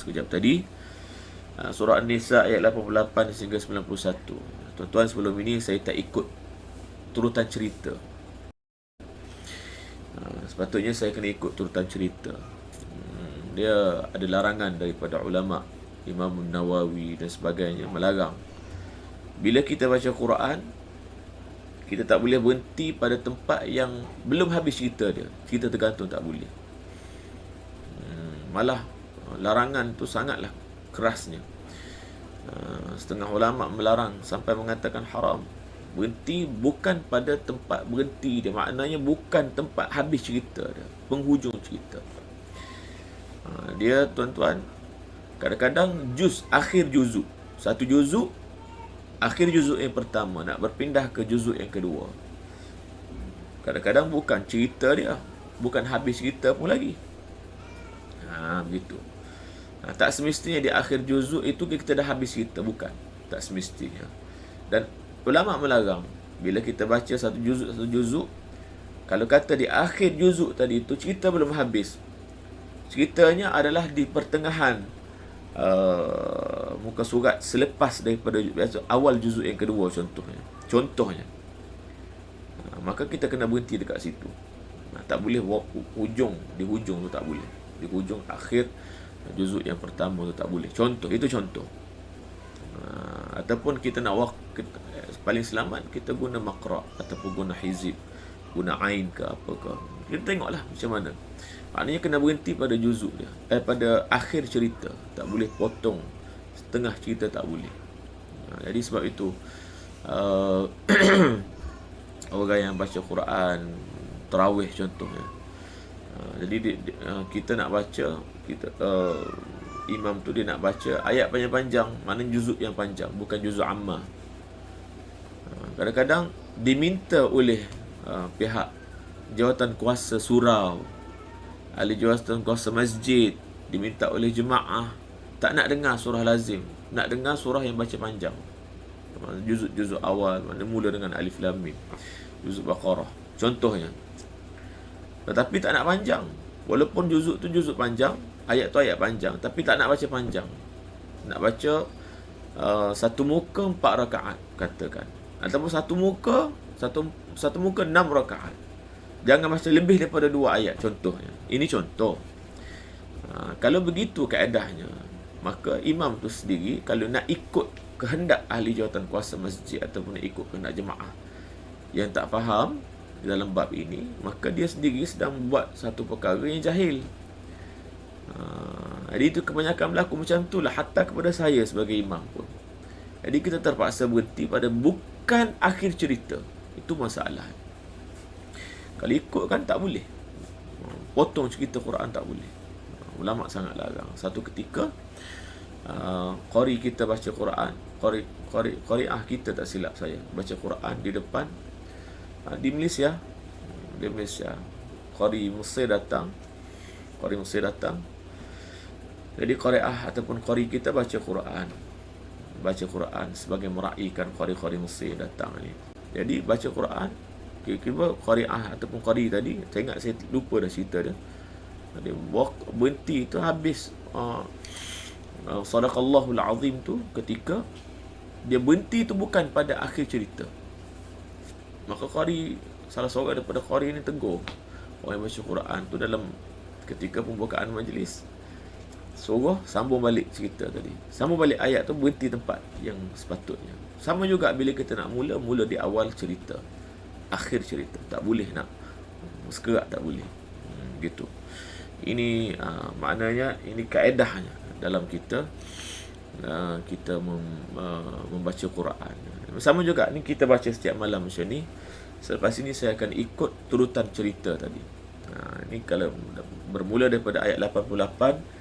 sekejap tadi. Surah An-Nisa ayat 88 hingga 91. Tuan-tuan, sebelum ini saya tak ikut turutan cerita. Sepatutnya saya kena ikut turutan cerita. Dia ada larangan daripada ulama, Imam Nawawi dan sebagainya, melarang bila kita baca Quran, kita tak boleh berhenti pada tempat yang belum habis cerita dia. Cerita tergantung tak boleh. Malah larangan tu sangatlah kerasnya. Setengah ulama melarang sampai mengatakan haram. Berhenti bukan pada tempat berhenti dia, maknanya bukan tempat habis cerita dia, penghujung cerita. Dia, tuan-tuan, kadang-kadang akhir juzuk, satu juzuk, akhir juzuk yang pertama nak berpindah ke juzuk yang kedua. Kadang-kadang bukan cerita dia, bukan habis cerita pun lagi. Begitu. Tak semestinya di akhir juzuk itu kita dah habis cerita, bukan. Tak semestinya. Dan ulama melarang bila kita baca satu juzuk, kalau kata di akhir juzuk tadi itu cerita belum habis, ceritanya adalah di pertengahan muka surat selepas daripada awal juzuk yang kedua, contohnya, maka kita kena berhenti dekat situ. Tak boleh di hujung tu, tak boleh. Di hujung akhir juzuk yang pertama tu tak boleh. Itu contoh. Ataupun kita nak paling selamat kita guna maqra' ataupun guna hizib, guna ain ke apa ke. Kita tengoklah macam mana. Maknanya kena berhenti pada juzuk dia, pada akhir cerita. Tak boleh potong setengah cerita, tak boleh. Jadi sebab itu orang yang baca Quran tarawih contohnya, jadi kita nak baca, imam tu dia nak baca ayat panjang-panjang, maknanya juzuk yang panjang, bukan juzuk ammah. Kadang-kadang diminta oleh pihak jawatan kuasa surau, ahli jawatan kuasa masjid, diminta oleh jemaah tak nak dengar surah lazim, nak dengar surah yang baca panjang, juzuk awal, mana mula dengan alif lam mim, juzuk Baqarah contohnya. Tetapi tak nak panjang, walaupun juzuk tu juzuk panjang, ayat tu ayat panjang, tapi tak nak baca panjang. Nak baca satu muka 4 rakaat katakan, ataupun satu muka 6 rakaat. Jangan baca lebih daripada 2 ayat contohnya. Ini contoh. Kalau begitu kaedahnya, maka imam tu sendiri kalau nak ikut kehendak ahli jawatan kuasa masjid ataupun nak ikut kehendak jemaah yang tak faham dalam bab ini, maka dia sendiri sedang buat satu perkara yang jahil. Jadi itu kebanyakan berlaku macam itulah, hatta kepada saya sebagai imam pun. Jadi kita terpaksa berhenti pada bukan akhir cerita. Itu masalah. Kalau ikut kan tak boleh, potong cerita Quran tak boleh. Ulama sangat larang. Satu ketika qari kita baca Quran, qari'ah kita tak silap saya, baca Quran di depan di Malaysia, qari Mesir datang. Jadi qari'ah ataupun qari kita baca Quran sebagai meraihkan qari Mesir datang ni. Jadi baca Quran, kira-kira qari'ah ataupun qari tadi, saya ingat saya lupa dah cerita dia. Dia berhenti tu habis sadaqallahul azim tu, ketika dia berhenti tu bukan pada akhir cerita. Maka qari, salah seorang daripada qari ni tegur orang yang baca Quran tu dalam ketika pembukaan majlis, suruh sambung balik cerita tadi, sambung balik ayat tu, berhenti tempat yang sepatutnya. Sama juga bila kita nak mula di awal cerita, akhir cerita tak boleh, nak sekerak tak boleh. Gitu. Ini maknanya ini kaedahnya dalam kita membaca Quran. Sama juga ni kita baca setiap malam macam ni. Selepas ini saya akan ikut turutan cerita tadi. Ini kalau bermula daripada ayat 88